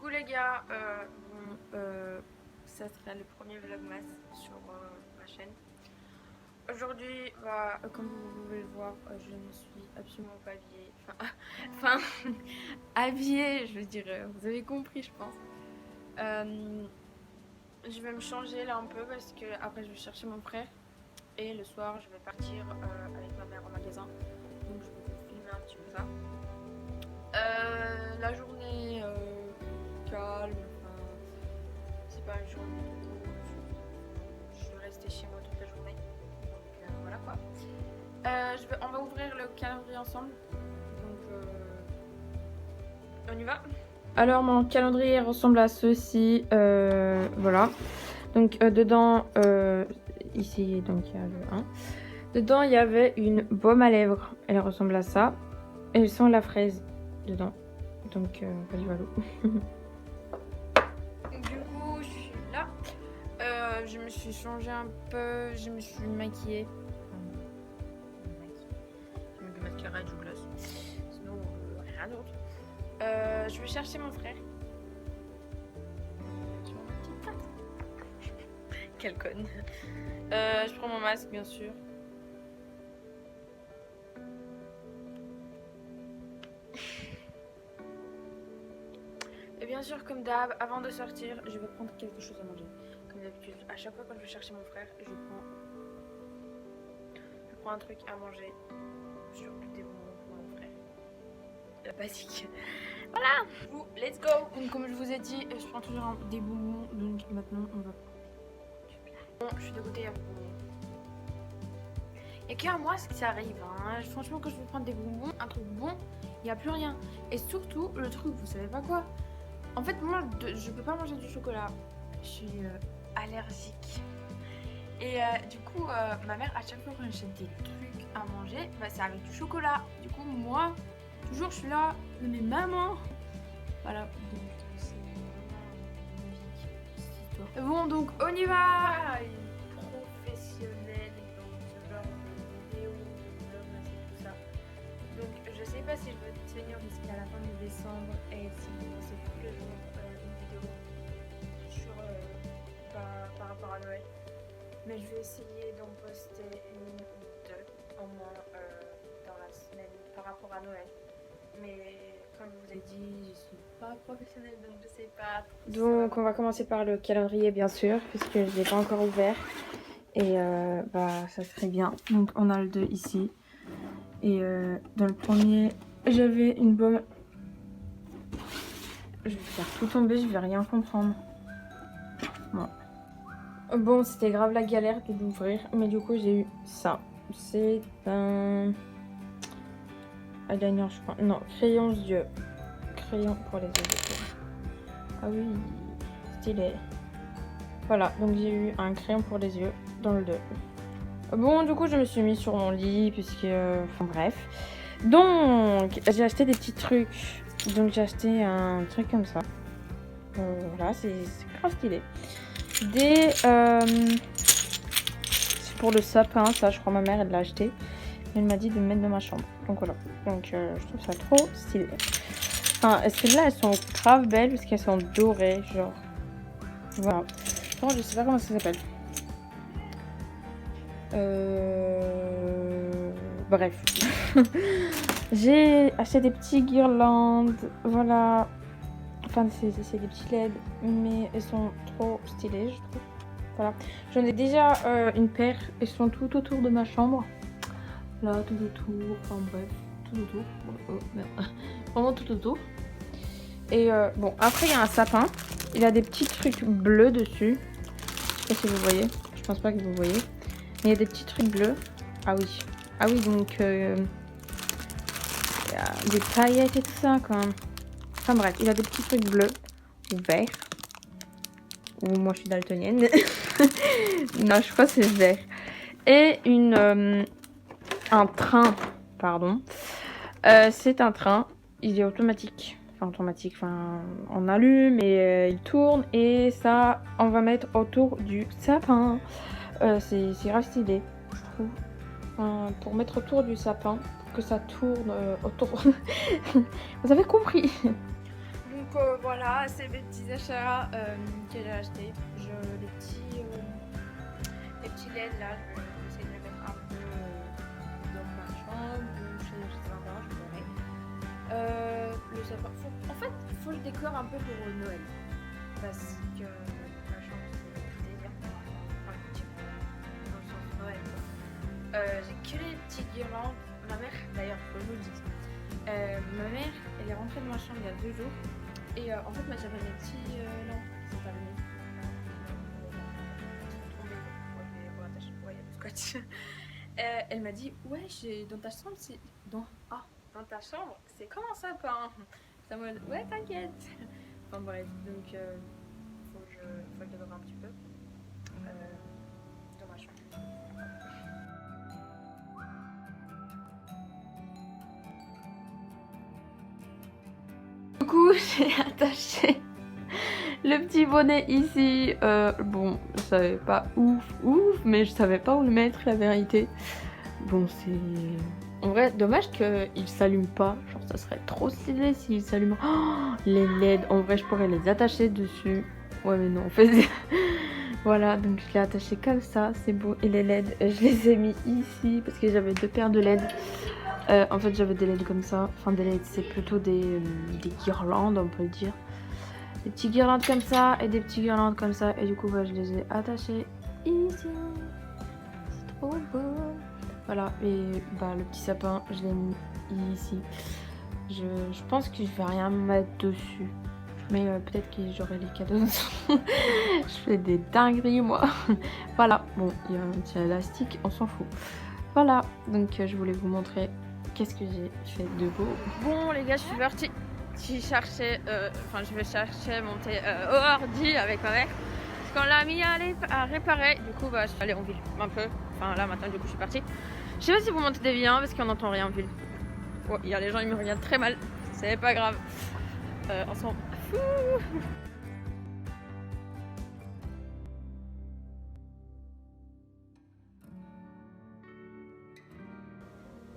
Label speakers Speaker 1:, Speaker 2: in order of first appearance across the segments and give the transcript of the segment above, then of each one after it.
Speaker 1: coup les gars, ça sera le premier vlogmas sur ma chaîne. Aujourd'hui, comme vous pouvez le voir, je ne suis absolument pas habillée. Enfin, habillée, je veux dire, vous avez compris, je pense. Je vais me changer là un peu parce que après je vais chercher mon frère et le soir je vais partir avec ma mère au magasin. Donc je vais vous filmer un petit peu ça. La journée calme, enfin, c'est pas une journée où je vais rester chez moi toute la journée. Donc voilà quoi. On va ouvrir le calendrier ensemble. Donc on y va. Alors mon calendrier ressemble à ceci. Voilà. Donc dedans, ici donc il y a le 1. Dedans il y avait une baume à lèvres. Elle ressemble à ça. Elle sent la fraise dedans. Donc voilà. Du coup je suis là. Je me suis changée un peu. Je me suis maquillée. J'ai mis du mascara et du gloss. Sinon rien d'autre. Je vais chercher mon frère. Sur ma petite patte. Quelle conne. Je prends mon masque bien sûr. Et bien sûr, comme d'hab, avant de sortir, je vais prendre quelque chose à manger. Comme d'habitude, à chaque fois quand je vais chercher mon frère, je prends un truc à manger. Surtout des bonbons pour mon frère. La basique. Voilà. Let's go. Donc comme je vous ai dit, je prends toujours des bonbons. Donc maintenant, on va Bon, je suis dégoûtée avec les bonbons. Il n'y a qu'à moi ce qui ça arrive. Hein. Franchement, quand je veux prendre des bonbons, un truc bon, il n'y a plus rien. Et surtout, le truc, vous savez pas quoi? En fait, moi, je peux pas manger du chocolat. Je suis allergique. Et du coup, ma mère, à chaque fois quand j'achète des trucs à manger, c'est avec du chocolat. Du coup, moi, toujours, je suis là, mais maman. Voilà, donc c'est vraiment logique cette histoire. Bon, donc on y va. Professionnel dans ce genre de vidéo, de vlog, c'est tout ça. Donc je sais pas si je vais tenir jusqu'à la fin de décembre et si c'est tous les jours une vidéo sur, par rapport à Noël. Mais je vais essayer d'en poster une ou deux au moins dans la semaine par rapport à Noël. Mais comme je vous ai dit, je suis pas professionnelle donc je sais pas. Donc on va commencer par le calendrier bien sûr puisque je l'ai pas encore ouvert. Et ça serait bien. Donc on a le 2 ici. Et dans le premier, j'avais une baume. Je vais faire tout tomber, je vais rien comprendre. Bon, c'était grave la galère de l'ouvrir, mais du coup j'ai eu ça. C'est un eyeliner, je crois. Non, crayon yeux. Crayon pour les yeux. Ah oui, stylé. Voilà, donc j'ai eu un crayon pour les yeux dans le 2. Bon, du coup je me suis mis sur mon lit puisque... Enfin bref. Donc, j'ai acheté des petits trucs. Donc j'ai acheté un truc comme ça. Voilà, c'est grave stylé. C'est pour le sapin, ça je crois ma mère elle l'a acheté. Elle m'a dit de me mettre dans ma chambre. Donc voilà. Donc je trouve ça trop stylé. Enfin, celles-là elles sont grave belles parce qu'elles sont dorées, genre. Voilà. Bon, je sais pas comment ça s'appelle. Bref. J'ai acheté des petits guirlandes. Voilà. Enfin, c'est des petits LED. Mais elles sont trop stylées, je trouve. Voilà. J'en ai déjà une paire. Elles sont tout autour de ma chambre. Là, tout autour. Enfin, bref. Tout autour. Vraiment tout autour. Et bon, après, il y a un sapin. Il a des petits trucs bleus dessus. Je sais pas si vous voyez. Je pense pas que vous voyez. Mais il y a des petits trucs bleus. Ah oui. Ah oui, donc... il y a des paillettes et tout ça, quand même. Enfin bref, il a des petits trucs bleus ou verts. Ou moi je suis daltonienne. Non, je crois que c'est vert. Et un train, pardon. C'est un train, il est automatique. Enfin automatique, enfin on allume et il tourne. Et ça, on va mettre autour du sapin. C'est grave stylé, je trouve. Pour mettre autour du sapin. Que ça tourne autour. Vous avez compris. Donc voilà, c'est mes petits achats que j'ai achetés. Les petits LED là, je vais essayer de les mettre un peu dans ma chambre ou chez l'intérieur, je verrai. Le sapin, en fait, il faut que je décore un peu pour Noël. Parce que ma chambre c'est délire pour un petit peu dans le sens Noël. J'ai que les petites guirlandes. Ma mère, d'ailleurs, faut que je vous le dise. Ma mère, elle est rentrée de ma chambre il y a 2 jours. Et en fait, moi j'avais mes petits lampes qui sont allumées. Ouais, il y a du scotch. Elle m'a dit, ouais, dans ta chambre, c'est. Dans ta chambre, c'est comme un sapin. C'est en mode, ouais, t'inquiète. Enfin bref, donc faut que je décore un petit peu dans ma chambre. Du coup, j'ai attaché le petit bonnet ici. Bon, je savais pas ouf, mais je savais pas où le mettre, la vérité. Bon, c'est... En vrai, dommage qu'il s'allume pas. Genre, ça serait trop stylé s'il s'allume. Oh, les LED. En vrai, je pourrais les attacher dessus. Ouais, mais non, en fait... Voilà, donc je l'ai attaché comme ça. C'est beau. Et les LED, je les ai mis ici parce que j'avais 2 paires de LED. En fait, j'avais des LED comme ça. Enfin, des LED, c'est plutôt des guirlandes, on peut le dire. Des petites guirlandes comme ça et des petites guirlandes comme ça. Et du coup, bah, je les ai attachées ici. C'est trop beau. Voilà, et bah, le petit sapin, je l'ai mis ici. Je pense que je vais rien mettre dessus. Mais peut-être que j'aurai les cadeaux. Je fais des dingueries, moi. Voilà, bon, il y a un petit élastique, on s'en fout. Voilà, donc je voulais vous montrer qu'est-ce que j'ai fait de beau. Bon, les gars, je suis partie. Je vais chercher monter au ordi avec ma mère. Parce qu'on l'a mis à réparer. Du coup, bah, je suis allée en ville un peu. Enfin, là, maintenant, du coup, je suis partie. Je sais pas si vous montez bien parce qu'on n'entend rien en ville. Oh, il y a les gens, ils me regardent très mal. C'est pas grave. On s'en fout.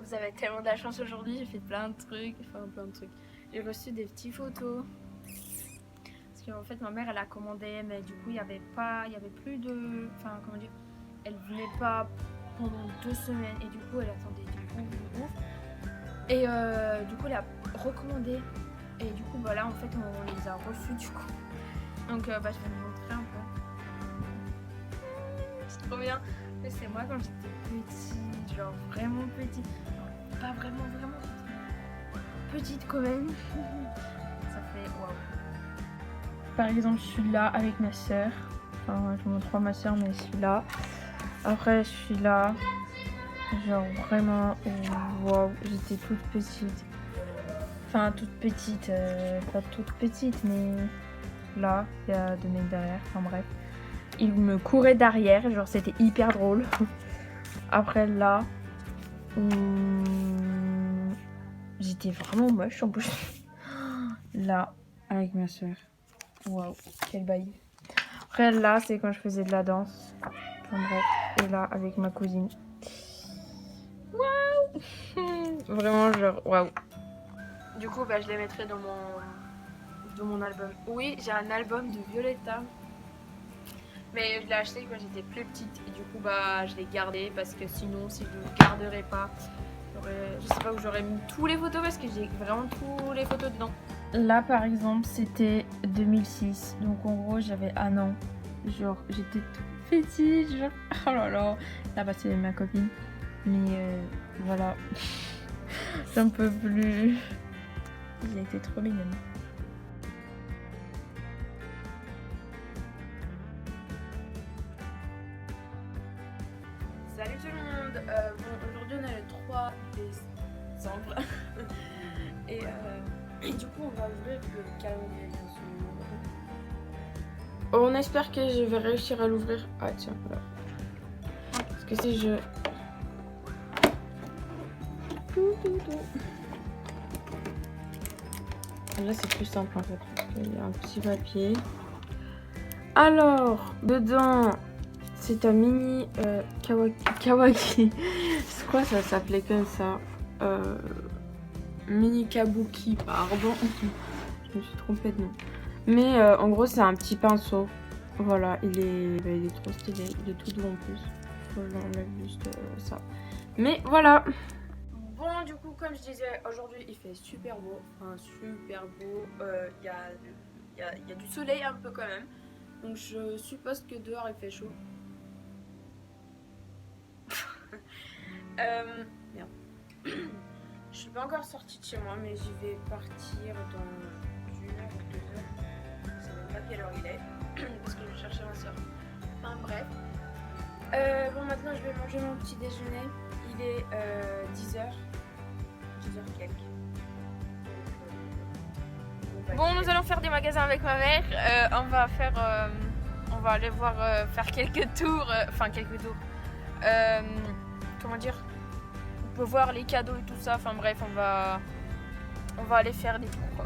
Speaker 1: Vous avez tellement de la chance aujourd'hui, j'ai fait plein de trucs. J'ai reçu des petites photos. Parce qu'en fait, ma mère, elle a commandé, mais du coup, il y avait plus de... Enfin, comment dire, elle venait pas pendant 2 semaines. Et du coup, elle attendait du ouf. Et du coup, elle a recommandé. Et du coup, bah là, en fait, on les a reçus, du coup. Donc, bah, je vais vous montrer un peu. C'est trop bien. C'est moi quand j'étais petite, genre vraiment petite. Pas vraiment petite quand même. Ça fait waouh. Par exemple, je suis là avec ma soeur. Enfin, je vous montre pas ma soeur, mais je suis là. Après, je suis là. Genre vraiment, waouh, j'étais toute petite. Enfin, toute petite, pas toute petite, mais là, il y a 2 mecs derrière. Enfin bref. Ils me couraient derrière, genre c'était hyper drôle. Après là, j'étais vraiment moche en plus. Là, avec ma soeur. Waouh, quel bail. Après là, c'est quand je faisais de la danse. Enfin bref, et là, avec ma cousine. Waouh. Vraiment genre, waouh. Du coup, bah, je les mettrai dans mon album. Oui, j'ai un album de Violetta. Mais je l'ai acheté quand j'étais plus petite. Et du coup, bah, je l'ai gardé parce que sinon, si je ne le garderais pas, je sais pas où j'aurais mis tous les photos parce que j'ai vraiment tous les photos dedans. Là, par exemple, c'était 2006. Donc, en gros, j'avais 1 an. Genre, j'étais toute petite. Genre, oh là là. Là-bas, c'est ma copine. Mais voilà. J'en peux plus. J'ai été trop mignonne. Salut tout le monde. Bon, aujourd'hui on est le 3 décembre. et du coup on va ouvrir le calendrier bien sûr. On espère que je vais réussir à l'ouvrir. Ah tiens, voilà. Parce que si je... Là c'est plus simple en fait. Il y a un petit papier. Alors, dedans, c'est un mini Kawaki. C'est quoi ça s'appelait comme ça? Mini Kabuki, pardon.
Speaker 2: Je me suis trompée de nom. Mais en gros, c'est un petit pinceau. Voilà, il est trop stylé. Il est tout doux en plus. J'enlève juste ça. Mais voilà. Bon, du coup, comme je disais, aujourd'hui il fait super beau. Enfin, super beau. Il y a du soleil un peu quand même. Donc je suppose que dehors il fait chaud. Merde. Je suis pas encore sortie de chez moi, mais j'y vais partir dans 1 heure ou 2 heures. Je sais même pas quelle heure il est, parce que je vais chercher ma soeur. Enfin bref. Bon, maintenant je vais manger mon petit déjeuner. Il est 10h. 10h quelques. Bon, nous allons faire des magasins avec ma mère. On va aller voir faire quelques tours. Enfin, quelques tours. Comment dire? On peut voir les cadeaux et tout ça. Enfin bref, on va aller faire des tours quoi.